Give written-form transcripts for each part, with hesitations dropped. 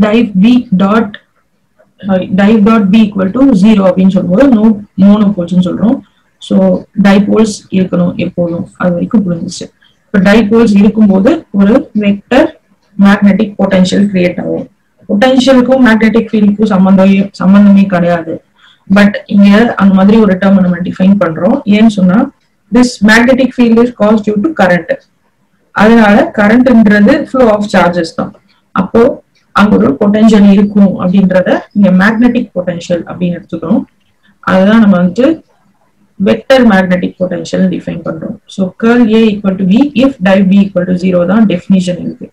div b dot div dot b equal to 0 அப்படின்னு சொல்லும்போது no monopoles ன்னு சொல்றோம். ஸோ டைபோல்ஸ் இருக்கணும் எப்போதும், அது வரைக்கும் புரிஞ்சிச்சு. இப்போ டைபோல்ஸ் இருக்கும்போது ஒரு வெக்டர் மேக்னெட்டிக் பொட்டன்ஷியல் கிரியேட் ஆகும். பொட்டன்ஷியலுக்கும் மேக்னெட்டிக் ஃபீல்டுக்கும் சம்பந்தமே கிடையாது. பட் இங்க அந்த மாதிரி ஒரு டேர்ம் நம்ம டிஃபைன் பண்றோம். ஏன்னு சொன்னா this magnetic field is caused due to current. அதனால கரண்ட்ன்றது flow of charges தான். அப்போ அங்க ஒரு பொட்டன்ஷியல் இருக்கும் அப்படின்றத இங்க மேக்னெட்டிக் பொட்டன்ஷியல் அப்படின்னு எடுத்துக்கிறோம். அதுதான் நம்ம வந்து வெக்டர் மேக்னெட்டிக் பொட்டன்ஷியல் டிஃபைன் பண்றோம். So curl A equal to B if div B equal to 0 தான் டெஃபினிஷன் இருக்கு.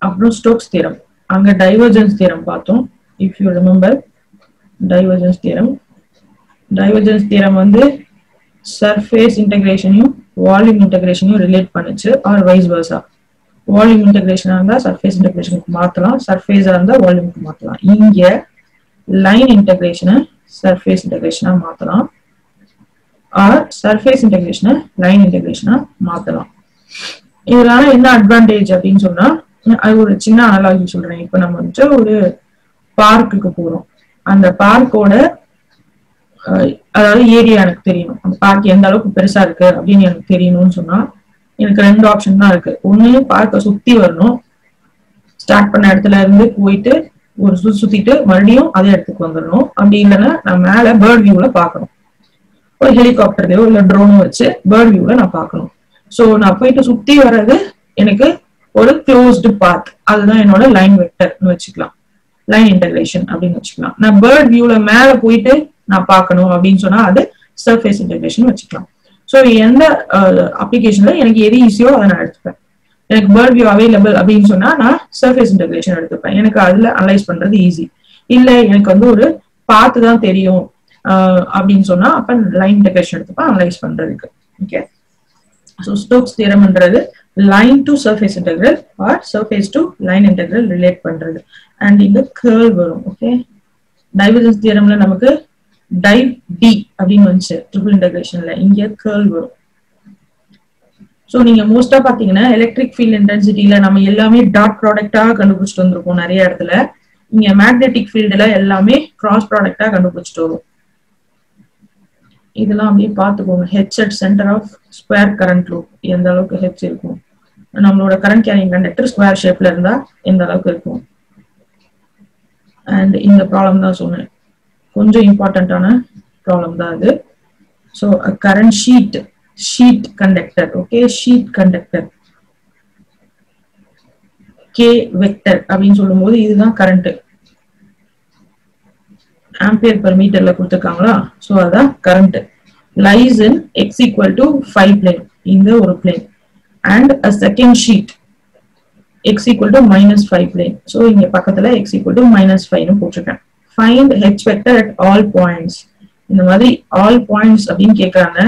அப்புறம் ஸ்டோக்ஸ் தியரம், அங்க டைவர்ஜென்ஸ் தியரம் பார்த்தோம். If you remember divergence theorem வந்து சர்ஃபேஸ் இன்டகிரேஷனையும் வால்யூம் இன்டகிரேஷனையும் ரிலேட் பண்ணுச்சு, ஆர் வைஸ் வர்சா. வால்யூம் இன்டகிரேஷனா இருந்தா surface இன்டகிரேஷனுக்கு மாத்தலாம், சர்ஃபேஸா இருந்தா வால்யூமுக்கு மாத்தலாம். இங்க லைன் இன்டகிரேஷனை சர்ஃபேஸ் இன்டகிரேஷனா மாத்தலாம், ஆர் சர்ஃபேஸ் இன்டகிரேஷனை லைன் இன்டகிரேஷனா மாத்தலாம். இதனால என்ன அட்வான்டேஜ் அப்படின்னு சொன்னா, அது ஒரு சின்ன அனலாகி சொல்றேன். இப்ப நம்ம வந்து ஒரு பார்க்குக்கு போறோம், அந்த பார்க்கோட அதாவது ஏரியா எனக்கு தெரியணும், அந்த பார்க் எந்த அளவுக்கு பெருசா இருக்கு அப்படின்னு எனக்கு தெரியணும்னு சொன்னா எனக்கு ரெண்டு ஆப்ஷன் தான் இருக்கு. ஒண்ணு பார்க்க சுத்தி வரணும், ஸ்டார்ட் பண்ண இடத்துல இருந்து போயிட்டு ஒரு சுத்திட்டு மறுபடியும் அதே இடத்துக்கு வந்துடணும். அப்படி இல்லைன்னா நான் மேல பேர்ட் வியூல பாக்கணும், ஒரு ஹெலிகாப்டர்லயோ இல்ல ட்ரோனோ வச்சு பேர்ட் வியூல நான் பாக்கணும். சோ நான் போயிட்டு சுத்தி வர்றது எனக்கு ஒரு க்ளோஸ்டு பாத், அதுதான் என்னோட லைன் வெக்டர்னு வச்சுக்கலாம், லைன் இன்டகிரேஷன் அப்படின்னு வச்சுக்கலாம். நான் பேர்ட் வியூல மேல போயிட்டு நான் பார்க்கணும் அப்படின்னு சொன்னா அது சர்ஃபேஸ் இன்டகிரேஷன் வச்சுக்கலாம். ஸோ எந்த அப்ளிகேஷன்ல எனக்கு எது ஈஸியோ அதை நான் எடுத்துப்பேன். எனக்கு பேர்ட் வியூ அவைலபிள் அப்படின்னு சொன்னா நான் சர்ஃபேஸ் இன்டகிரேஷன் எடுத்துப்பேன், எனக்கு அதுல அனலைஸ் பண்றது ஈஸி. இல்ல எனக்கு வந்து ஒரு பார்த்து தான் தெரியும் அப்படின்னு சொன்னா அப்ப லைன் இன்டகிரேஷன் எடுத்துப்பேன் அனலைஸ் பண்றதுக்கு. ஓகே, ஸோ ஸ்டோக்ஸ் தியரம்ன்றது line to surface integral or surface to line integral relate பண்றது. அண்ட் இங்க கர்ல் வரும். ஓகே, டைவர்ஜென்ஸ் தியரம்ல நமக்கு div D அப்படின்னு வந்துச்சு ட்ரிபிள் இன்டகிரேஷன்ல, இங்க கர்ல் வரும். சோ நீங்க மோஸ்டா பாத்தீங்கன்னா எலக்ட்ரிக் ஃபீல்ட் இன்டென்சிட்டியில நம்ம எல்லாமே டாட் ப்ராடக்டா கண்டுபிடிச்சிட்டு வந்திருக்கோம் நிறைய இடத்துல. இங்க மேக்னெட்டிக் ஃபீல்டுல எல்லாமே கிராஸ் ப்ராடக்டா கண்டுபிடிச்சிட்டு வரும். இதெல்லாம் அப்படியே பாத்துக்கோங்க. H at centre of square current loop எந்த அளவுக்கு ஹெச் இருக்கும், நம்மளோட கரண்ட் கேரிங் கண்டக்டர் ஸ்கொயர் ஷேப்ல இருந்தா எந்த அளவுக்கு இருக்கும். அண்ட் இந்த ப்ராப்ளம் தான் சொன்னேன், கொஞ்சம் இம்பார்ட்டன்டான ப்ராப்ளம் தான் அது. So current sheet conductor. Okay, sheet conductor K vector அப்படின்னு சொல்லும் போது இதுதான் கரண்ட், ஆம்பியர் பெர் மீட்டர்ல கொடுத்துருக்காங்களா. ஸோ அதான் current. Lies in X equal to 5 plane, இந்த ஒரு plane. And a second sheet X equal to -5 plane. So இங்க பக்கத்துல எக்ஸ் ஈக்குவல் டு -5 போட்டிருக்கேன். Find H vector at all points. இந்த மாதிரி ஆல் பாயிண்ட்ஸ் அப்படின்னு கேட்கறாங்க.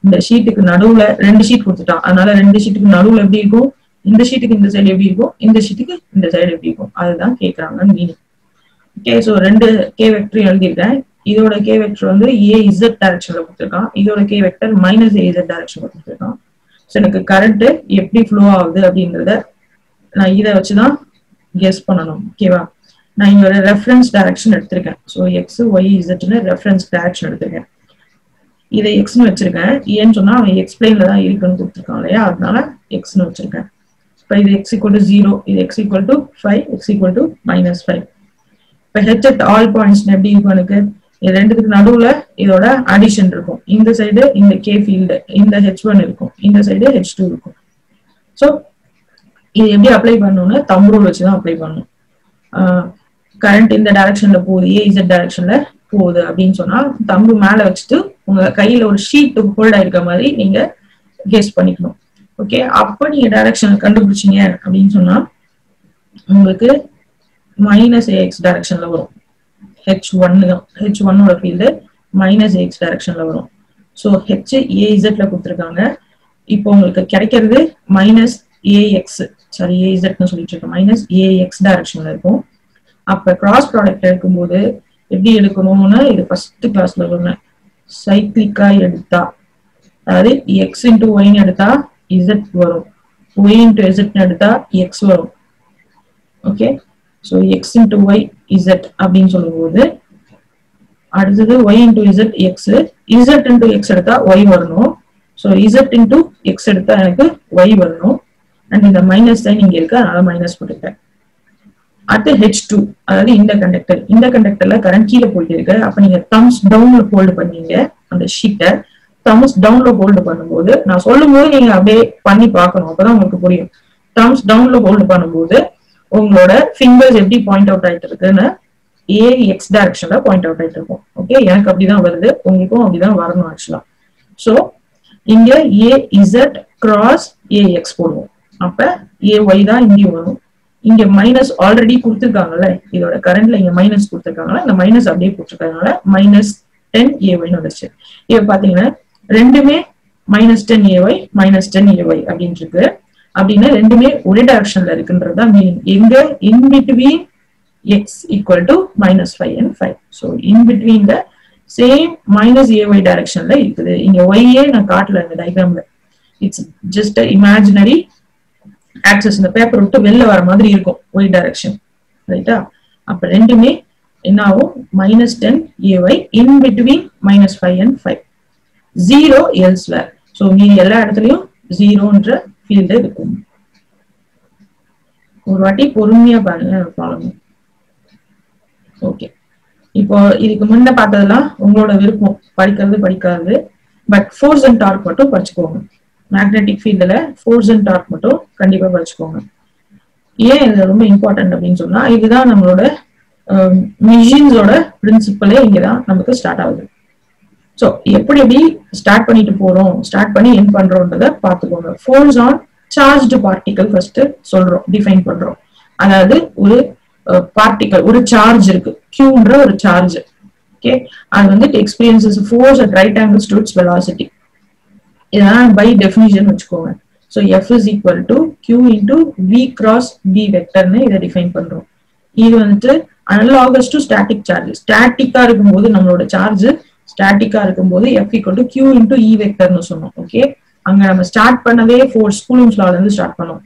இந்த ஷீட்டுக்கு நடுவுல ரெண்டு ஷீட் கொடுத்துட்டான், அதனால ரெண்டு ஷீட்டுக்கு நடுவுல எப்படி இருக்கும், இந்த ஷீட்டுக்கு இந்த சைடு எப்படி இருக்கும், இந்த ஷீட்டுக்கு இந்த சைடு எப்படி இருக்கும், அதுதான் கேட்கறாங்க மீனிங். ஓகே, ஸோ ரெண்டு கே வெக்டர் எழுதியிருக்கேன். இதோட கே வெக்டர் வந்து AZ டைரக்ஷன்ல கொடுத்துருக்கான், இதோட கே வெக்டர் -AZ டைரக்ஷன்ல கொடுத்துருக்கான். ஸோ எனக்கு கரண்ட் எப்படி ஃப்ளோ ஆகுது அப்படின்றத நான் இதை வச்சுதான் கெஸ் பண்ணணும். ஓகேவா, நான் இங்க ஒரு ரெஃபரன்ஸ் டைரக்ஷன் எடுத்திருக்கேன். ஸோ எக்ஸ் ஒய் இசட்னு ரெஃபரன்ஸ் டைரக்ஷன் எடுத்திருக்கேன். இதை எக்ஸ்னு வச்சிருக்கேன். ஏன்னு சொன்னா அவன் எக்ஸ்பிளைன்ல தான் இருக்குன்னு கொடுத்துருக்கான் இல்லையா, அதனால எக்ஸ்னு வச்சிருக்கேன். இப்போ இது x = 0, இது x = 5, x = -5. இப்போ h at all points எப்படி இருக்கும், எனக்கு இது ரெண்டுத்துக்கு நடுவுல இதோட அடிஷன் இருக்கும். இந்த சைடு இந்த k ஃபீல்டு, இந்த h1 இருக்கும், இந்த சைடு h2 இருக்கும். ஸோ இது எப்படி அப்ளை பண்ணணும்னு தம்ப் ரூல் வச்சுதான் அப்ளை பண்ணணும். கரண்ட் இந்த டைரக்ஷன்ல போகுது, AZ டைரக்ஷன்ல போகுது அப்படின்னு சொன்னா தம்பு மேல வச்சுட்டு உங்க கையில ஒரு ஷீட் ஹோல்ட் ஆயிருக்க மாதிரி நீங்க கெஸ் பண்ணிக்கணும். ஓகே, அப்ப நீங்க டைரக்ஷன் கண்டுபிடிச்சீங்க அப்படின்னு சொன்னா உங்களுக்கு -AX டைரக்ஷன்ல வரும். H1 ஓட ஃபீல்டு -AX டைரக்ஷன்ல வரும். ஸோ AZ கொடுத்துருக்காங்க. இப்போ உங்களுக்கு கிடைக்கிறது AZன்னு சொல்லிட்டு இருக்கோம், -AX டைரக்ஷன்ல இருக்கும். அப்ப கிராஸ் ப்ராடக்ட் எடுக்கும்போது எப்படி எடுக்கணும்னு இது ஃபர்ஸ்ட் கிளாஸ்ல சொன்னேன். சைக்கிளிக்கா எடுத்தா, அதாவது x × y எடுத்தா z வரும். y into z எடுத்தா x வரும். Okay, so x into y z அப்படின்னு சொல்லும்போது அடுத்தது y into z x, z into x எடுத்தா y வரணும். so z into x எடுத்தா எனக்கு y வரணும். அண்ட் இந்த மைனஸ் சைன் இங்க இருக்கு, அதனால மைனஸ் போட்டுட்டேன். அடுத்து H2, அதாவது இந்த கண்டக்டர்ல கரண்ட் கீழே போயிட்டு இருக்கு. அப்ப நீங்க தம்ஸ் டவுன்ல ஹோல்டு பண்ணீங்க அந்த ஷீட்டை. தம்ஸ் டவுன்ல ஹோல்டு பண்ணும்போது நான் சொல்லும் போது நீங்க அப்படியே பண்ணி பார்க்கணும், அப்பதான் உங்களுக்கு புரியும். தம்ஸ் டவுன்ல ஹோல்டு பண்ணும்போது உங்களோட ஃபிங்கர்ஸ் எப்படி பாயிண்ட் அவுட் ஆயிட்டு இருக்குன்னு AX டைரக்ஷன்ல பாயிண்ட் அவுட் ஆயிட்டு இருக்கும். ஓகே, எனக்கு அப்படிதான் வருது, உங்களுக்கும் அப்படிதான் வரணும் ஆக்சுவலா. சோ இங்க AZ கிராஸ் AX போடுவோம். அப்ப AY தான் இங்க வரும். இங்க மைனஸ் ஆல்ரெடி கொடுத்துருக்காங்கல்ல, இதோட கரண்ட்ல இங்க மைனஸ் கொடுத்துருக்காங்கல்ல, இந்த மைனஸ் அப்படியே போட்டிருக்காங்கல்ல, -10AY வந்துருச்சு. இப்ப பாத்தீங்கன்னா ரெண்டுமே -10AY -10AY அப்படின்னு இருக்கு. அப்படின்னா ரெண்டுமே ஒரே டைரக்ஷன்ல இருக்குன்றதுதான் மீனிங். எங்க in between x equal to -5 and 5. so in between the same -AY directionல இருக்குது. இங்க y நான் காட்டல இந்த டயகிராம்ல, it's just a imaginary axis. இந்த பேப்பர் விட்டு வெளில வர மாதிரி இருக்கும் y direction, ரைட்டா? அப்ப ரெண்டுமே என்ன ஆகும், -10AY in between -5 and 5. 0 elsewhere. so மீதி எல்லா இடத்துலயும் 0ன்ற ஃபீல்ட் இருக்கும். ஒரு வாட்டி பொறுமையா பாருங்க ப்ராப்ளம். ஓகே, இப்போ இதுக்கு முன்ன பார்த்ததெல்லாம் உங்களோட விருப்பம், படிக்கிறது படிக்காது. பட் ஃபோர்ஸ் அண்ட் டார்க் மட்டும் படிச்சுக்கோங்க. மேக்னெட்டிக் ஃபீல்டுல ஃபோர்ஸ் அண்ட் டார்க் மட்டும் கண்டிப்பா படிச்சுக்கோங்க. ஏன் இது ரொம்ப இம்பார்ட்டன்ட் அப்படின்னு சொன்னா, இதுதான் நம்மளோட மிஷின்ஸோட பிரின்சிபலே இங்கதான் நமக்கு ஸ்டார்ட் ஆகுது. ஸோ எப்படி எப்படி ஸ்டார்ட் பண்ணிட்டு போறோம், ஸ்டார்ட் பண்ணி என் பண்றோம்ன்றத பாத்துக்கோங்க. Force on charged particle first சொல்றோம், டிஃபைன் பண்றோம். அதாவது ஒரு பார்ட்டிகல், ஒரு சார்ஜ் இருக்கு, Qன்ற ஒரு சார்ஜ். ஓகே, அது வந்து experiences force at right angles to it's velocity. இதான் பை டெஃபினிஷன் வச்சுக்கோங்க. So F is equal to Q into V cross B வெக்டர்னு இதை டிஃபைன் பண்றோம். இது வந்துட்டு அனலாகஸ் டு ஸ்டாட்டிக் சார்ஜ். ஸ்டாட்டிக்கா இருக்கும்போது நம்மளோட சார்ஜ் ஸ்டாட்டிக்கா இருக்கும்போது F equal to Q into E வெக்டர்னு சொன்னோம். ஓகே, அங்க நம்ம ஸ்டார்ட் பண்ணதே ஃபோர்ஸ், கூலும்ஸ் லால இருந்து ஸ்டார்ட் பண்ணோம்.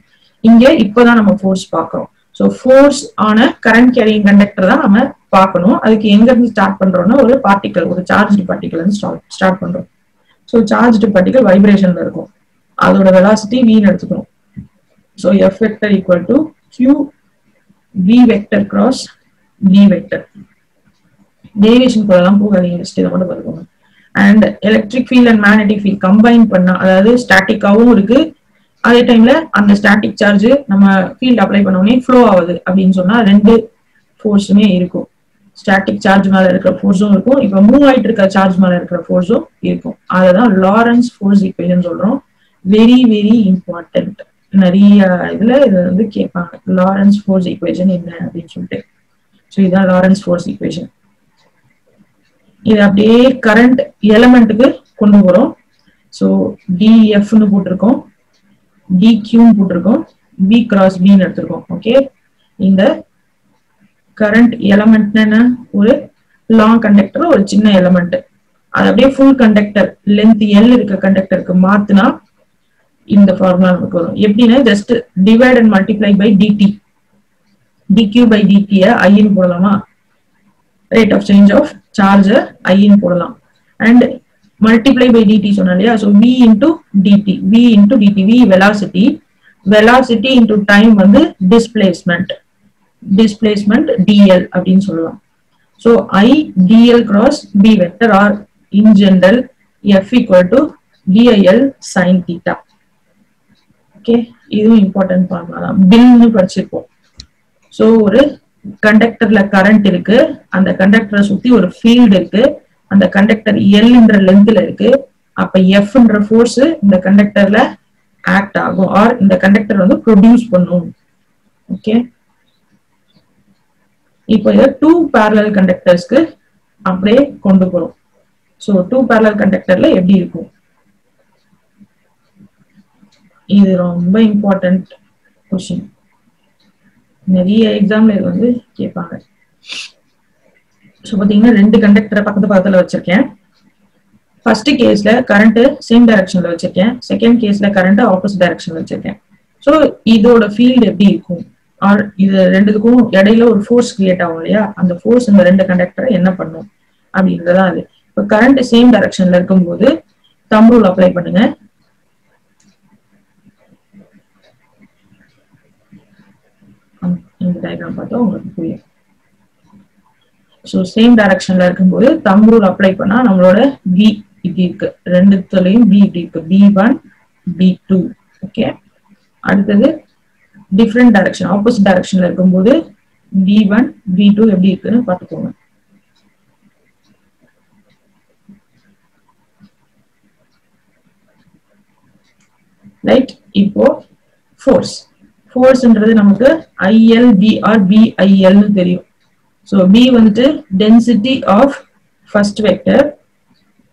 இங்க இப்பதான் நம்ம ஃபோர்ஸ் பாக்குறோம். ஸோ ஃபோர்ஸ் ஆன கரண்ட் கேரியிங் கண்டக்டர் தான் நம்ம பார்க்கணும். அதுக்கு எங்க இருந்து ஸ்டார்ட் பண்றோம்னா ஒரு பார்ட்டிகல், ஒரு சார்ஜ் பார்ட்டிகல் இருந்து ஸ்டார்ட் பண்றோம். ஸோ சார்ஜ் பார்ட்டிகல் வைப்ரேஷன்ல இருக்கும், அதோட வெலாசிட்டி v எடுத்துக்கணும். So F vector equal to Q V vector cross B vector. Deviation போலாம் போகாதீங்க, ஜஸ்ட் இதை மட்டும் பார்த்துக்கோங்க. And electric field and magnetic field combine பண்ணா, அதாவது ஸ்டாட்டிக்காவும் இருக்கு, அதே டைம்ல அந்த ஸ்டாட்டிக் சார்ஜ் நம்ம ஃபீல்ட் அப்ளை பண்ண உடனே ஃப்ளோ ஆகுது அப்படின்னு சொன்னா ரெண்டு ஃபோர்ஸுமே இருக்கும். ஸ்டாட்டிக் சார்ஜ் மேல இருக்கிற ஃபோர்ஸும் இருக்கும், இப்ப மூவ் ஆயிட்டு இருக்க சார்ஜ் மேல இருக்கிற ஃபோர்ஸும் இருக்கும். அததான் லாரன்ஸ் ஃபோர்ஸ் ஈக்குவேஷன் சொல்றோம். Very very important. நிறைய இதுல இது வந்து கேட்பாங்க, லாரன்ஸ் ஃபோர்ஸ் ஈக்குவேஷன் என்ன அப்படின்னு சொல்லிட்டு. ஸோ இதுதான் லாரன்ஸ் ஃபோர்ஸ் ஈக்குவேஷன். இது அப்படியே கரண்ட் எலமெண்ட்டுக்கு கொண்டு போறோம். ஸோ டிஎஃப்னு போட்டிருக்கோம், டிக்யூன்னு போட்டிருக்கோம், பி கிராஸ் பின்னு எடுத்திருக்கோம். ஓகே, இந்த கரண்ட் எலமெண்ட் என்ன, ஒரு லாங் கண்டக்டர், ஒரு சின்ன எலமெண்ட். அது அப்படியே ஃபுல் கண்டக்டர் லென்த் எல் இருக்க கண்டக்டருக்கு மாத்தினா இந்த ஃபார்முலா நமக்கு வரும். எப்படின்னா just divide and multiply by dt, dq by dt ஐன்னு போடலாமா, rate of change of charge ஐன்னு போடலாம். அண்ட் மல்டிப்ளை பை டிடி சொன்னா இல்லையா, so v into dt, v into dt, v velocity, velocity into time வந்து டிஸ்பிளேஸ்மெண்ட், டிஸ்பிளேஸ்மெண்ட் dl அப்படின்னு சொல்லலாம். So I dl cross b vector or in general F equal to dil sin theta. Okay, இதுவும் important formula தான், பில்னு படிச்சிருப்போம். So ஒரு கண்டக்டர்ல current இருக்கு, அந்த கண்டக்டரை சுத்தி ஒரு ஃபீல்டு இருக்கு, அந்த கண்டக்டர் எல்ன்ற லென்த்ல இருக்கு. அப்ப எஃப்ன்ற ஃபோர்ஸ் இந்த கண்டக்டர்ல ஆக்ட் ஆகும், ஆர் இந்த கண்டக்டர் வந்து ப்ரொடியூஸ் பண்ணும். ஓகே, இப்போ இதை 2 parallel கண்டக்டர்ஸ்க்கு அப்படியே கொண்டு போறோம். ஸோ 2 parallel கண்டக்டர்ல எப்படி இருக்கும், இது ரொம்ப இம்பார்ட்டன்ட் கொஸ்டின். நிறைய எக்ஸாம்ல இது வந்து கேட்பாங்க. ஸோ பாத்தீங்கன்னா 2 கண்டக்டரை பக்கத்துல வச்சிருக்கேன். ஃபர்ஸ்ட் கேஸ்ல கரண்ட் சேம் டைரக்ஷன்ல வச்சிருக்கேன், செகண்ட் கேஸ்ல கரண்ட் ஆப்போசிட் டைரக்ஷன்ல வச்சிருக்கேன். ஸோ இதோட ஃபீல்டு எப்படி இருக்கும், ஆர் இது ரெண்டுத்துக்கும் இடையில ஒரு ஃபோர்ஸ் கிரியேட் ஆகும் இல்லையா, அந்த ஃபோர்ஸ் இந்த ரெண்டு கண்டக்டரை என்ன பண்ணும் அப்படின்றதான் அது. இப்போ கரண்ட் சேம் டைரக்ஷன்ல இருக்கும்போது தம்ப் ரூல் அப்ளை பண்ணுங்க. இந்த டயக்ராம் பார்த்தா உங்களுக்கு புரியும். ஸோ சேம் டைரக்ஷன்ல இருக்கும்போது தம்ப் ரூல் அப்ளை பண்ணா நம்மளோட V இப்படி இருக்கு, ரெண்டுத்துலயும் V இப்படி இருக்கு, B1 B2. ஓகே, அடுத்தது டிஃப்ரெண்ட் டைரக்ஷன் ஆப்போசிட் டைரக்ஷன்ல இருக்கும்போது B1 B2 எப்படி இருக்குன்னு பார்த்துக்கோங்க. ரைட், இப்போ ஃபோர்ஸ்ன்றது நமக்கு ILB or BIL தெரியும். ஸோ B வந்துட்டு density of first vector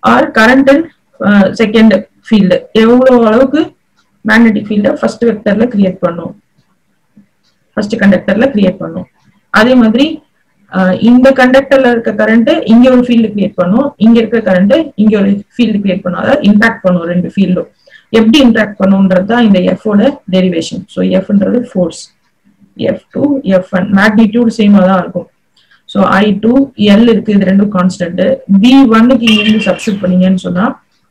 or current and second field, எவ்வளவு அளவுக்கு மேக்னெட்டிக் ஃபீல்டை ஃபர்ஸ்ட் வெக்டர்ல கிரியேட் பண்ணும், ஃபர்ஸ்ட் கண்டக்டர்ல கிரியேட் பண்ணும். அதே மாதிரி இந்த கண்டக்டர்ல இருக்க கரண்ட் இங்க ஒரு ஃபீல்டு கிரியேட் பண்ணும், இங்க இருக்க கரண்ட் இங்க ஒரு ஃபீல்டு கிரியேட் பண்ணும், அதாவது இம்பாக்ட் பண்ணும் ரெண்டு ஃபீல்டும். எப்படி இன்ட்ராக்ட் பண்ணும்ன்றது தான் இந்த F ஓட டெரிவேஷன். ஸோ Fன்றது ஃபோர்ஸ், F2 F1 மேக்னிடியூட் சேமா தான் இருக்கும். ஸோ I2 L இருக்கு, இது ரெண்டும் கான்ஸ்டன்ட். B1க்கு இங்க சப்ஸ்டிட் பண்ணீங்கன்னு சொன்னா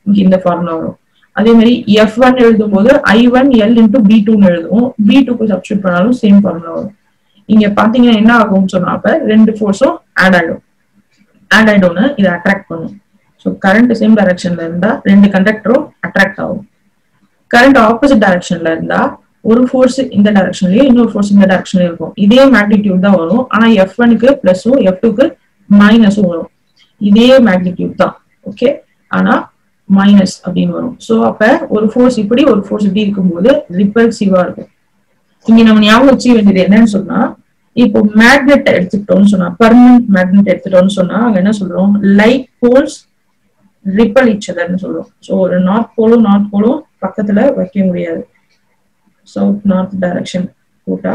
இங்க இந்த ஃபார்முலா வரும். அதே மாதிரி F1 எழுதும் போது I1 L into B2 எழுதுவோம், B2க்கு சப்ஸ்டிட் பண்ணாலும் சேம் ஃபார்முலா வரும். இங்க பாத்தீங்கன்னா என்ன ஆகும்னு சொன்னா அப்ப ரெண்டு ஃபோர்ஸும் ஆட் ஆயிடும்னு இதை அட்ராக்ட் பண்ணும். ஸோ கரண்ட் சேம் டைரக்ஷன்ல இருந்தா ரெண்டு கண்டக்டரும் அட்ராக்ட் ஆகும். கரண்ட் ஆப்போசிட் டைரக்ஷன்ல இருந்தா ஒரு ஃபோர்ஸ் இந்த டைரக்ஷன்லயும் இன்னொரு ஃபோர்ஸ் இந்த டைரக்ஷன்லயும் இருக்கும். இதே மேக்னிடியூட் தான் வரும், ஆனா F1க்கு பிளஸும் F2க்கு மைனஸும் வரும். இதே மேக்னிடியூட் தான், ஓகே, ஆனா மைனஸ் அப்படின்னு வரும். ஸோ அப்ப ஒரு ஃபோர்ஸ் இப்படி ஒரு ஃபோர்ஸ் இப்படி இருக்கும்போது ரிப்பல்சிவா இருக்கும். இங்க நம்ம ஞாபகம் வச்சுக்க வேண்டியது என்னன்னு சொன்னா, இப்போ மேக்னெட் எடுத்துக்கிட்டோம்னு சொன்னா, பர்மனன்ட் மேக்னெட் எடுத்துட்டோம்னு சொன்னா அங்க என்ன சொல்றோம், லைக் போல்ஸ் ரிப்பல் ஈச் அதர்னு சொல்றோம். ஸோ ஒரு நார்த் போலும் பக்கத்துல வைக்க முடியாது. சவுத் நார்த் டைரக்ஷன் போட்டா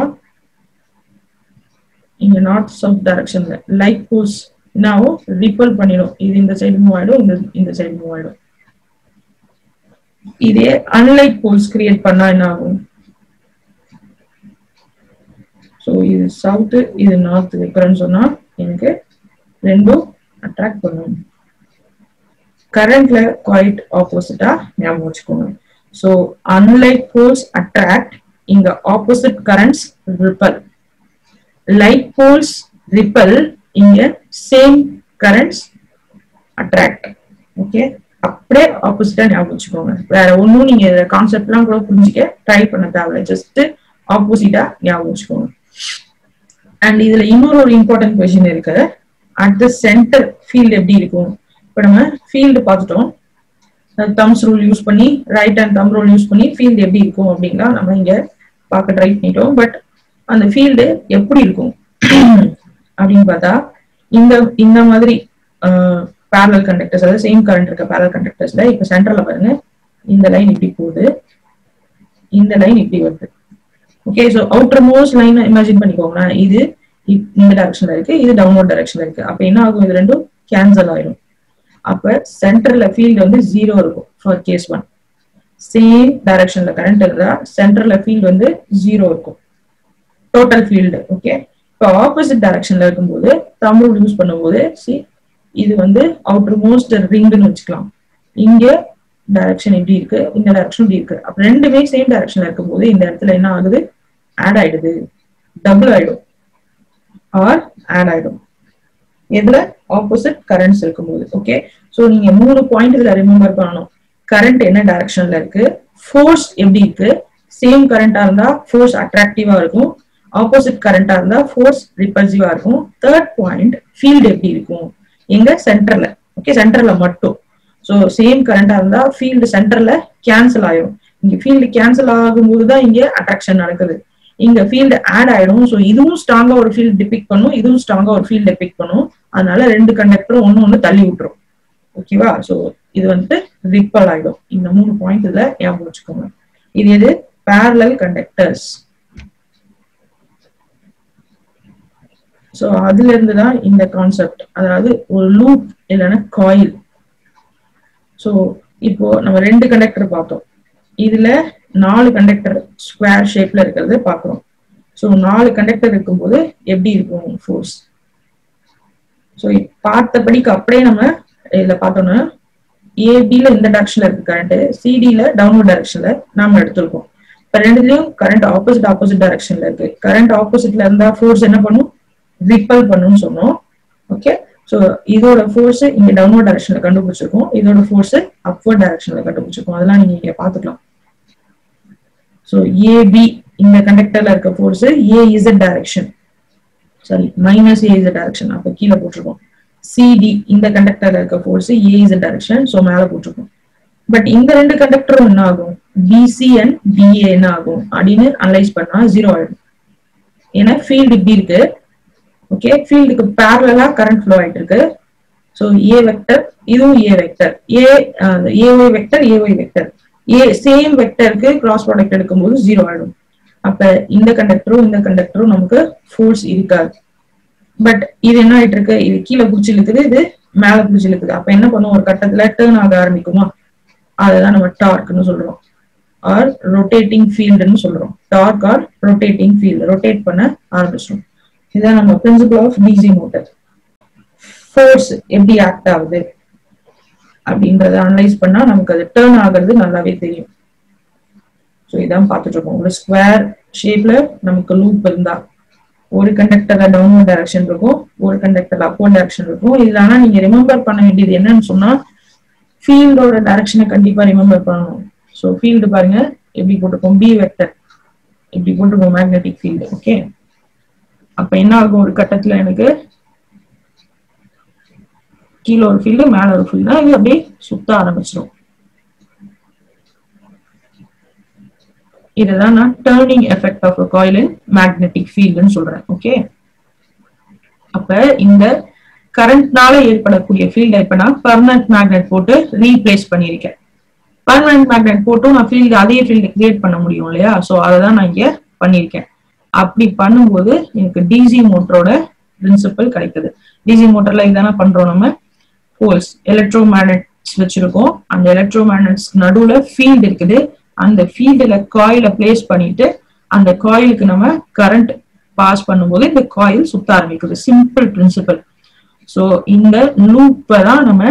இங்க நார்த் சவுத் டைரக்ஷன்ல லைக் போல்ஸ் என்னாவும் ரிப்பல் பண்ணிடும், இது இந்த சைடு மூவ் ஆயிடும், இந்த சைடு மூவ் ஆயிடும். இதே அன்லைக் போல்ஸ் கிரியேட் பண்ணா என்ன ஆகும், ஸோ இது சவுத் இது நார்த் வைக்கிறேன்னு சொன்னா எனக்கு ரெண்டும் அட்ராக்ட் பண்ணும். கரண்ட்ல குவைட் ஆப்போசிட்டா ஞாபகம் வச்சுக்கோங்க. ஸோ அன்லைக் போல்ஸ் அட்ராக்ட், இங்க opposite currents repel. Like poles repel, இங்க சேம் கரண்ட்ஸ் அட்ராக்ட். ஓகே, அப்படியே ஆப்போசிட்டா ஞாபகம் வச்சுக்கோங்க. வேற ஒன்னும் நீங்க கான்செப்ட் எல்லாம் கூட புரிஞ்சுக்க ட்ரை பண்ண தேவையில்லை, ஜஸ்ட் ஆப்போசிட்டா ஞாபகம் வச்சுக்கோங்க. அண்ட் இதுல இன்னொரு இம்பார்ட்டன்ட் கொஸ்டின் இருக்கு, அட் த சென்டர் ஃபீல்டு எப்படி இருக்கும். இப்ப நம்ம ஃபீல்டு பார்த்துட்டோம், தம்ஸ் ரூல் யூஸ் பண்ணி, right and them rule use பண்ணி ஃபீல்டு எப்படி இருக்கும் அப்படின்னா நம்ம இங்க பார்க்க ட்ரை பண்ணிட்டோம். பட் அந்த ஃபீல்டு எப்படி இருக்கும் அப்படின்னு பார்த்தா இந்த மாதிரி parallel conductors, அதாவது சேம் கரண்ட் இருக்க parallel conductorsல இப்ப சென்டர்ல பாருங்க, இந்த லைன் இப்படி போகுது, இந்த லைன் இப்படி வருது. Okay, so outer most line imagine பண்ணிக்கோங்க, இது இந்த டைரக்ஷன்ல இருக்கு, இது டவுன்வர்ட் டைரக்ஷன்ல இருக்கு. அப்ப என்ன ஆகும், இது ரெண்டும் கேன்சல் ஆயிடும். அப்ப சென்டர்ல ஃபீல்டு வந்து 0 இருக்கும் ஃபார் கேஸ் 1. சேம் டைரக்ஷன்ல கரண்ட் இருந்தா சென்டர்ல ஃபீல்டு வந்து 0 இருக்கும், டோட்டல் ஃபீல்டு. ஓகே, இப்போ ஆப்போசிட் டைரக்ஷன்ல இருக்கும்போது தம்ப் ரூல் யூஸ் பண்ணும்போது இது வந்து அவுட்டர் மோஸ்ட் ரிங்னு வச்சுக்கலாம். இங்க டைரக்ஷன் எப்படி இருக்கு, இந்த டைரக்ஷன் இப்படி இருக்கு. அப்ப ரெண்டுமே சேம் டைரக்ஷன்ல இருக்கும்போது இந்த இடத்துல என்ன ஆகுது, ஆட் ஆயிடுது, டபுள் ஆயிடும் ஆர் ஆட் ஆயிடும். எதுல, ஆப்போசிட் கரண்ட்ஸ் இருக்கும்போது. ஓகே, சோ நீங்க 3 பாயிண்ட் இதுல ரிமெம்பர் பண்ணணும். கரண்ட் என்ன டைரக்ஷன்ல இருக்கு, ஃபோர்ஸ் எப்படி இருக்கு, சேம் கரண்டா இருந்தா ஃபோர்ஸ் அட்ராக்டிவா இருக்கும், ஆப்போசிட் கரண்டா இருந்தா ஃபோர்ஸ் ரிப்பல்சிவா இருக்கும். தேர்ட் பாயிண்ட், ஃபீல்டு எப்படி இருக்கும், எங்க சென்டர்ல. ஓகே, சென்டர்ல மட்டும். சோ சேம் கரண்டா இருந்தா ஃபீல்டு சென்டர்ல கேன்சல் ஆயிடும். இங்க ஃபீல்டு கேன்சல் ஆகும்போது தான் இங்க அட்ராக்ஷன் நடக்குது. இங்க ஃபீல்டு ஆட் ஆயிடும். சோ இதுவும் ஸ்ட்ராங்கா ஒரு ஃபீல்டு டிபிக்ட் பண்ணும், இதுவும் ஸ்ட்ராங்கா ஒரு ஃபீல்டு டிபிக்ட் பண்ணும். அதனால ரெண்டு கண்டக்டரும் ஒண்ணு தள்ளி விட்டுரும். ஓகேவா, சோ இது வந்து ரிப்பல் ஆயிடும். இந்த 3 பாயிண்ட் இதுல ஞாபகம் வச்சுக்கோங்க. இது எது, parallel conductors. சோ அதுல இருந்துதான் இந்த கான்செப்ட், அதாவது ஒரு லூப் இல்லைன்னா காயில். ஸோ இப்போ நம்ம 2 கண்டக்டர் பார்த்தோம். இதுல 4 கண்டக்டர் ஸ்கொயர் ஷேப்ல இருக்கிறது பார்க்குறோம். ஸோ 4 கண்டக்டர் இருக்கும்போது எப்படி இருக்கும் ஃபோர்ஸ்? ஸோ பார்த்தபடிக்கு அப்படியே நம்ம இதுல பார்த்தோம்னா ஏபில இந்த டைரக்ஷன்ல இருக்கு கரண்ட், சிடில டவுன்வர்ட் டைரக்ஷன்ல நாம எடுத்திருக்கோம். இப்ப ரெண்டுலயும் கரண்ட் ஆப்போசிட் டைரக்ஷன்ல இருக்கு. கரண்ட் ஆப்போசிட்ல இருந்தா ஃபோர்ஸ் என்ன பண்ணும்? ரிப்பல் பண்ணும்னு சொன்னோம். ஓகே, ஸோ இதோட ஃபோர்ஸ் இங்க டவுன்வர்ட் டைரக்ஷன்ல கண்டுபிடிச்சிருக்கோம், இதோட ஃபோர்ஸ் அப்வர்ட் டைரக்ஷன்ல கண்டுபிடிச்சிருக்கோம். அதெல்லாம் நீங்க இங்க பாத்துக்கலாம். ஸோ ஏபி இந்த கண்டக்டர்ல இருக்க force AZ direction, sorry minus AZ direction, அப்ப கீழே போட்டிருக்கோம். சிடி இந்த கண்டக்டர்ல இருக்க ஃபோர்ஸ் ஏஇசட் டைரக்ஷன், ஸோ மேல போட்டிருக்கோம். பட் இந்த 2 கண்டக்டரும் என்ன ஆகும்? பிசி அண்ட் பிஏ என்ன ஆகும் அப்படின்னு அனலைஸ் பண்ணா 0 ஆயிடும். ஏன்னா ஃபீல்டு இப்படி இருக்கு. ஓகே, ஃபீல்டுக்கு பேரலா கரண்ட் ஃப்ளோ ஆயிட்டு இருக்கு. ஸோ ஏ வெக்டர், இதுவும் A vector, A Y vector, A Y vector, same வெக்டருக்கு கிராஸ் ப்ராடக்ட் எடுக்கும்போது 0 ஆயிடும். அப்ப இந்த கண்டக்டரும் நமக்கு ஃபோர்ஸ் இருக்காது. பட் இது என்ன ஆயிட்டு இருக்கு? இது கீழே பிடிச்சி இழுக்குது, இது மேல பிடிச்சி இழுக்குது. அப்ப என்ன பண்ணும்? ஒரு கட்டத்துல டேர்ன் ஆக ஆரம்பிக்குமா? அதுதான் நம்ம டார்க்னு சொல்றோம், ஆர் ரொட்டேட்டிங் ஃபீல்டுன்னு சொல்றோம். Torque or rotating field, rotate பண்ண ஆரம்பிச்சிடும். இதுதான் நம்ம principle of DC motor. Force எப்படி ஆக்ட் ஆகுது அப்படின்றத அனலைஸ் பண்ணா நமக்கு அது டேர்ன் ஆகுறது நல்லாவே தெரியும். ஸோ இதான் பார்த்துட்டு இருக்கோம். ஒரு ஸ்கொயர் ஷேப்ல நமக்கு லூப் இருந்தா ஒரு கண்டக்டர்ல டவுன்வர்ட் டைரக்ஷன் இருக்கும், ஒரு கண்டக்டர்ல அப்வர்ட் டைரக்ஷன் இருக்கும். இதுல ஆனா நீங்க ரிமெம்பர் பண்ண வேண்டியது என்னன்னு சொன்னா ஃபீல்டோட டைரக்ஷனை கண்டிப்பா ரிமெம்பர் பண்ணணும். ஸோ ஃபீல்டு பாருங்க எப்படி போட்டிருக்கோம்? பி வெக்டர் இப்படி போட்டிருக்கோம், மேக்னெட்டிக் ஃபீல்டு. ஓகே, அப்ப என்ன ஆகும்? ஒரு கட்டத்துல எனக்கு கீழே ஒரு ஃபீல்டு, மேல ஒரு ஃபீல்டு, இது அப்படியே சுத்த ஆரம்பிச்சிடும். இதுதான் நான் turning effect of a coil in magnetic fieldன்னு சொல்றேன். ஓகே, அப்ப இந்த கரண்ட்னால ஏற்படக்கூடிய ஃபீல்டை இப்ப நான் பெர்மனன்ட் மேக்னெட் போட்டு ரீப்ளேஸ் பண்ணியிருக்கேன். பெர்மனன்ட் மேக்னெட் போட்டும் நான் ஃபீல்டு அதே ஃபீல்டு கிரியேட் பண்ண முடியும் இல்லையா? ஸோ அதை தான் நான் இங்க பண்ணியிருக்கேன். அப்படி பண்ணும்போது எனக்கு டிசி மோட்டரோட பிரின்சிபல் கிடைக்குது. டிசி மோட்டர்ல இதான பண்றோம், நம்ம போல்ஸ் எலக்ட்ரோ மேக்னெட்ஸ் வச்சிருக்கோம். அந்த எலக்ட்ரோ மேக்னெட்ஸ் நடுவுல ஃபீல்டு இருக்குது. அந்த ஃபீல்டுல காயில பிளேஸ் பண்ணிட்டு அந்த காயிலுக்கு நம்ம கரண்ட் பாஸ் பண்ணும்போது இந்த காயில் சுத்த ஆரம்பிக்குது. Simple principal. ஸோ இந்த லூப்பை தான் நம்ம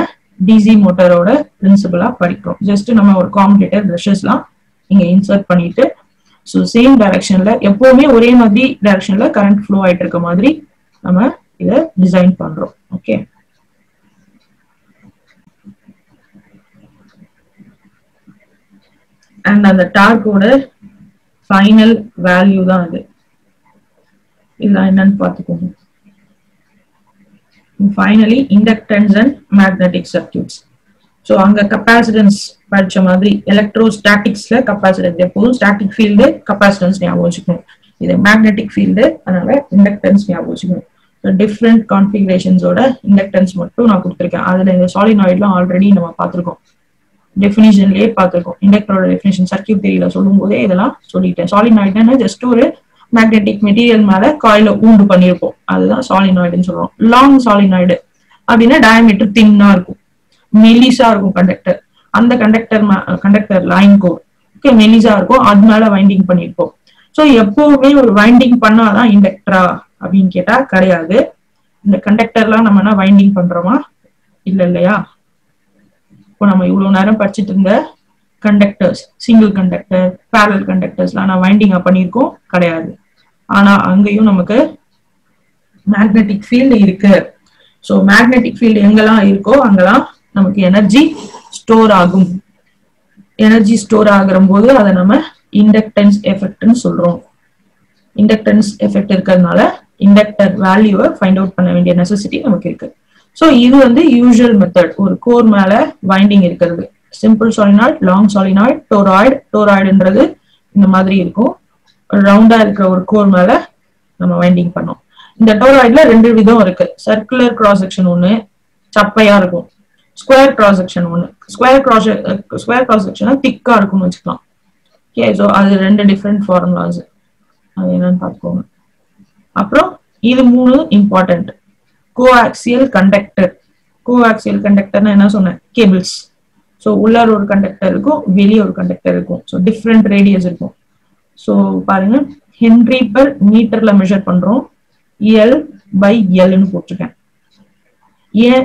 டிசி மோட்டரோட பிரின்சிபலா படிக்கிறோம். ஜஸ்ட் நம்ம ஒரு காம்படேட்டர் பிரஷஸ்லாம் இங்க இன்சர்ட் பண்ணிட்டு, ஸோ சேம் டைரக்ஷன்ல எப்பவுமே ஒரே மாதிரி டைரக்ஷன்ல கரண்ட் ஃப்ளோ ஆயிட்டு இருக்க மாதிரி நம்ம இதை டிசைன் பண்றோம். ஓகே, அண்ட் அந்த டார்க்கோட ஃபைனல் வேல்யூ தான் இது. இதெல்லாம் என்னன்னு பார்த்துக்கோங்க. Finally inductance and magnetic circuits. So அங்க கப்பாசிட்டன்ஸ் படிச்ச மாதிரி எலக்ட்ரோஸ்டாட்டிக்ஸ்ல கப்பாசிட்டன்ஸ், எப்போதும் ஸ்டாட்டிக் ஃபீல்டு கப்பாசிட்டன்ஸ் ஞாபகம் வச்சுக்கணும். இது மேக்னெட்டிக் ஃபீல்டு, அதனால இண்டக்டன்ஸ் ஞாபகம் வச்சுக்கணும். டிஃப்ரெண்ட் கான்ஃபிகரேஷன்ஸோட இண்டக்டன்ஸ் மட்டும் நான் கொடுத்துருக்கேன். அதுல இந்த சாலினாய்ட்லாம் ஆல்ரெடி நம்ம பார்த்துருக்கோம், டெஃபினிஷன்லயே பார்த்துருக்கோம். இண்டக்டரோட டெஃபினிஷன் சர்க்யூட் தியரியில சொல்லும் போதே இதெல்லாம் சொல்லிட்டேன். சாலினாய்டுன்னா ஜஸ்ட் ஒரு மேக்னெட்டிக் மெட்டீரியல் மேல காயில ஊண்டு பண்ணிருப்போம், அதுதான் சாலினாய்டுன்னு சொல்றோம். லாங் சாலினாய்டு அப்படின்னா டயமீட்டர் தின்னா இருக்கும், மெலிசா இருக்கும் கண்டக்டர். அந்த கண்டக்டர் லைன் கோர் ஓகே மெலிசா இருக்கும், அது மேல வைண்டிங் பண்ணிருப்போம். ஸோ எப்பவுமே ஒரு வைண்டிங் பண்ணாதான் இண்டக்டரா அப்படின்னு கேட்டா கிடையாது. இந்த கண்டக்டர்லாம் நம்ம என்ன வைண்டிங் பண்றோமா? இல்ல இல்லையா? இப்போ நம்ம இவ்வளவு நேரம் படிச்சுட்டு இருந்த கண்டக்டர்ஸ், சிங்கிள் கண்டக்டர், பேரல் கண்டக்டர்ஸ்லாம் நான் வைண்டிங்கா பண்ணியிருக்கோம் கிடையாது. ஆனா அங்கேயும் நமக்கு மேக்னெட்டிக் ஃபீல்டு இருக்கு. ஸோ மேக்னெட்டிக் ஃபீல்டு எங்கெல்லாம் இருக்கோ அங்கெல்லாம் நமக்கு எனர்ஜி ஸ்டோர் ஆகும். எனர்ஜி ஸ்டோர் ஆகிற போது அதை நம்ம இண்டக்டன்ஸ் எஃபெக்ட்னு சொல்றோம். இண்டக்டன்ஸ் எஃபெக்ட் இருக்கிறதுனால இண்டக்டர் வேல்யூவை ஃபைண்ட் அவுட் பண்ண வேண்டிய நெசசிட்டி நமக்கு இருக்கு. ஸோ இது வந்து யூசுவல் மெத்தட். ஒரு கோர் மேல வைண்டிங் இருக்கிறது, சிம்பிள் சாலினாய்டு, லாங் சாலினாய்டு, டோராய்டுன்றது இந்த மாதிரி இருக்கும். ரவுண்டா இருக்கிற ஒரு கோர் மேல நம்ம வைண்டிங் பண்ணோம். இந்த டோராய்டுல 2 விதம் இருக்கு. சர்க்குலர் கிராஸ் செக்ஷன் ஒண்ணு, சப்பையா இருக்கும். ஸ்கொயர் கிராஸ் செக்ஷன் ஒண்ணு. ஸ்கொயர் கிராஸ் செக்ஷனா திக்கா இருக்கும்னு வச்சுக்கலாம். ஓகே, ஸோ அது 2 டிஃப்ரெண்ட் ஃபார்முலாஸ், அது என்னன்னு பார்த்துக்கோங்க. அப்புறம் இது 3 இம்பார்ட்டன்ட். Coaxial conductor. கோஆக்சியல் கண்டக்டர்னா என்ன சொன்னேன்? கேபிள்ஸ். ஸோ ஸோ உள்ளார ஒரு கண்டக்டர் இருக்கும், வெளியே ஒரு கண்டக்டர் இருக்கும். ஸோ டிஃப்ரெண்ட் ரேடியஸ் இருக்கும். ஸோ பாருங்க, ஹென்ரி பர் மீட்டர்ல மெஷர் பண்றோம், எல் பை எல்னு போட்டிருக்கேன். ஏன்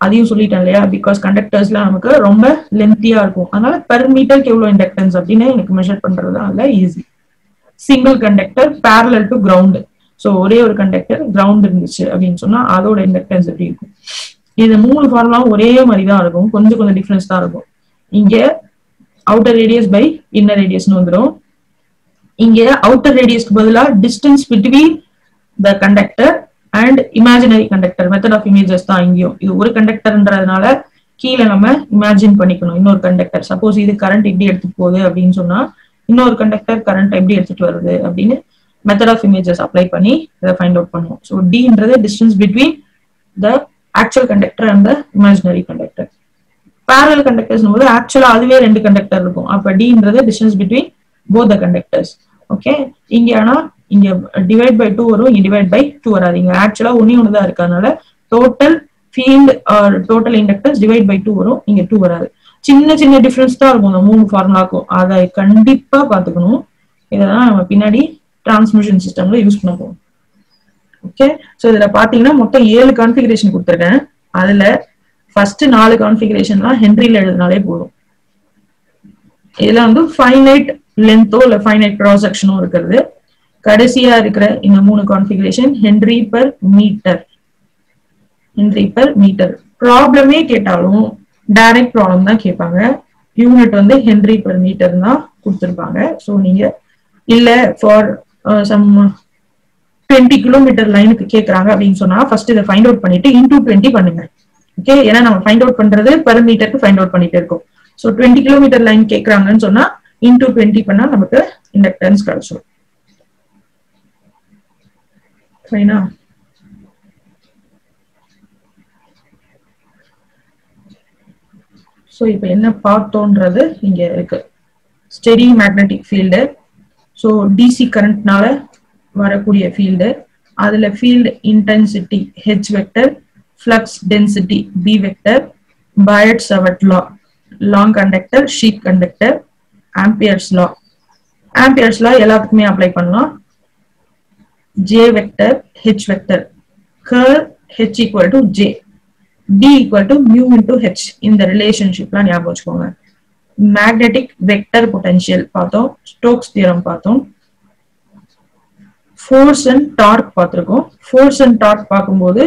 அதையும் சொல்லிட்டேன் இல்லையா, பிகாஸ் கண்டக்டர்ஸ்ல நமக்கு ரொம்ப லென்த்தியா இருக்கும், அதனால பெர் மீட்டருக்கு எவ்வளவு இண்டக்டன்ஸ் அப்படின்னு எனக்கு மெஷர் பண்றது அதுல easy. Single conductor parallel to ground. So ஒரே ஒரு கண்டக்டர் கிரவுண்ட் இருந்துச்சு அப்படின்னு சொன்னா அதோட இண்டக்டன்ஸ் எப்படி இருக்கும். இது 3 ஃபார்முலாவும் ஒரே மாதிரி தான் இருக்கும், கொஞ்சம் கொஞ்சம் டிஃபரன்ஸ் தான் இருக்கும். இங்க அவுட்டர் ரேடியஸ் பை இன்னர் ரேடியஸ்னு வந்துடும். இங்க அவுட்டர் ரேடியஸ்க்கு பதிலா distance between the conductor and imaginary conductor, method of images தான் இங்கேயும். இது ஒரு கண்டக்டர்ன்றதுனால கீழே நம்ம இமேஜின் பண்ணிக்கணும் இன்னொரு கண்டக்டர். சப்போஸ் இது கரண்ட் இப்படி எடுத்துட்டு போகுது அப்படின்னு சொன்னா இன்னொரு கண்டக்டர் கரண்ட் எப்படி எடுத்துட்டு வருது அப்படின்னு மெத்தட் ஆஃப் இமேஜஸ் அப்ளை பண்ணி இதை ஃபைண்ட் அவுட் பண்ணுவோம். ஸோ டின்றது distance between the actual conductor and the imaginary conductor. Parallel conductors போது ஆக்சுவலா அதுவே 2 கண்டக்டர் இருக்கும். அப்ப டின்றது distance between both the conductors. Okay, இங்க ஆனா இங்க டிவைட் பை 2 வரும், இங்க டிவைட் பை 2 வராது. இங்க ஆக்சுவலா ஒன்னு தான் இருக்கறனால total field or total inductance divide by 2 வரும், இங்க 2 வராது. சின்ன சின்ன டிஃபரன்ஸ் தான் இருக்கும் இந்த 3 ஃபார்முலாக்கும். அதை கண்டிப்பா பாத்துக்கணும். இதெல்லாம் நம்ம பின்னாடி டிரான்ஸ்மிஷன் சிஸ்டம்ல யூஸ் பண்ண போறோம். ஓகே, சோ இதுல பாத்தீங்கன்னா மொத்தம் 7 கான்ஃபிகரேஷன் கொடுத்திருக்கேன். அதுல ஃபர்ஸ்ட் 4 கான்ஃபிகரேஷன்லாம் ஹென்ரில எழுதினாலே போதும். இதுல வந்து ஃபைனைட் லென்த்தோ இல்ல ஃபைனைட் கிராஸ் செக்ஷனோ இருக்கிறது. கடைசியா இருக்கிற இந்த 3 configuration henry per metre. Henry per metre ப்ராப்ளமே கேட்டாலும் டைரக்ட் ப்ராப்ளம் தான் கேட்பாங்க. யூனிட் வந்து ஹென்ரி பர் மீட்டர் தான் கொடுத்திருப்பாங்க. ஸோ நீங்க இல்ல ஃபார் சம் 20 கிலோமீட்டர் லைனுக்கு கேட்கறாங்க அப்படின்னு சொன்னா ஃபர்ஸ்ட் இதை ஃபைண்ட் அவுட் பண்ணிட்டு இன்டூ 20 பண்ணுங்க. ஓகே, ஏன்னா நம்ம ஃபைண்ட் அவுட் பண்றது பெர் மீட்டருக்கு ஃபைண்ட் அவுட் பண்ணிட்டு இருக்கோம். ஸோ 20 கிலோமீட்டர் லைன் கேட்கறாங்கன்னு சொன்னா இன்டூ 20 பண்ணா நமக்கு இண்டக்டன்ஸ் கிடைச்சிடும். ஃபைனா? ஸோ இப்போ என்ன பார்த்தோன்றது இங்க இருக்கு. Steady magnetic field. So DC கரண்ட்னால வரக்கூடிய ஃபீல்டு, அதுல field intensity H vector, flux density B vector, Biot Savart law, long conductor, sheet conductor, Ampere's law. Ampere's law எல்லாத்துக்குமே அப்ளை பண்ணலாம். J vector H vector, curl H equal to J, D equal to mu into H. இந்த ரிலேஷன்ஷிப்லாம் ஞாபகம் வச்சுக்கோங்க. Magnetic vector potential பார்த்தோம், Stokes theorem பார்த்தோம், force and torque பார்த்திருக்கோம். Force and torque பார்க்கும்போது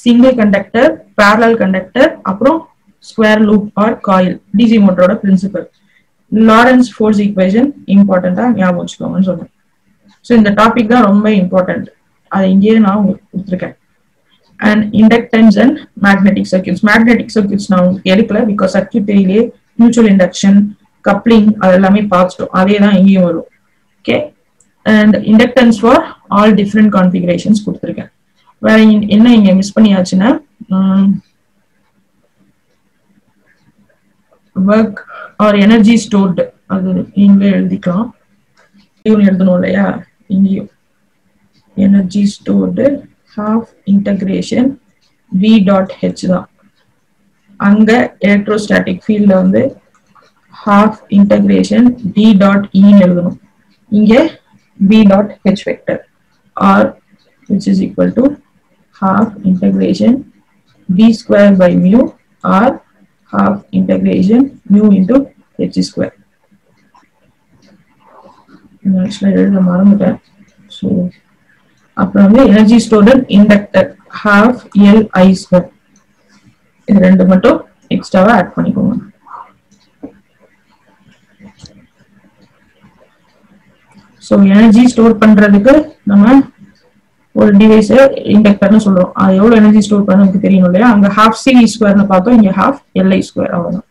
சிங்கிள் கண்டக்டர், பேரலல் கண்டக்டர், அப்புறம் square loop or coil, DC மோட்டரோட பிரின்சிபல். லாரன்ஸ் ஃபோர்ஸ் ஈக்குவேஷன் இம்பார்ட்டண்டா ஞாபகம் வச்சுக்கோங்கன்னு சொன்னேன். ஸோ இந்த டாபிக் தான் ரொம்ப இம்பார்ட்டன்ட், அதை இங்கேயே நான் உங்களுக்கு கொடுத்துருக்கேன். And inductance and magnetic circuits. Magnetic circuits now எடுக்கல because circuit theory mutual induction, coupling அதெல்லாமே பார்த்துட்டோம், அதே தான் இங்கேயும் வரும். Okay, and inductance for all different configurations கொடுத்துருக்கேன். வேற என்ன இங்க மிஸ் பண்ணியாச்சுன்னா work or energy stored, அது இங்க எழுதிக்கலாம், எழுதணும் இல்லையா, இங்கேயும் energy stored half integration v dot h தான். அங்க எலக்ட்ரோஸ்டாட்டிக் ஃபீல்ட்ல வந்து half integration d dot e எழுதணும். இங்க v dot h vector or which is equal to half integration v square by mu or half integration mu into h square. Actually எழுத மறந்துட்டேன். So அப்புறம் வந்து energy stored inductor half L I square. இது ரெண்டு மட்டும் எக்ஸ்ட்ராவா add பண்ணிக்கோங்க. So energy store பண்றதுக்கு நம்ம ஒரு டிவைஸ் இண்டக்டர்னு சொல்றோம். அது எவ்வளவு எனர்ஜி ஸ்டோர் பண்ண நமக்கு தெரியணும் இல்லையா. அங்க half C square னு பார்த்தோம், இங்க half L I square அவ்வளவுதான்.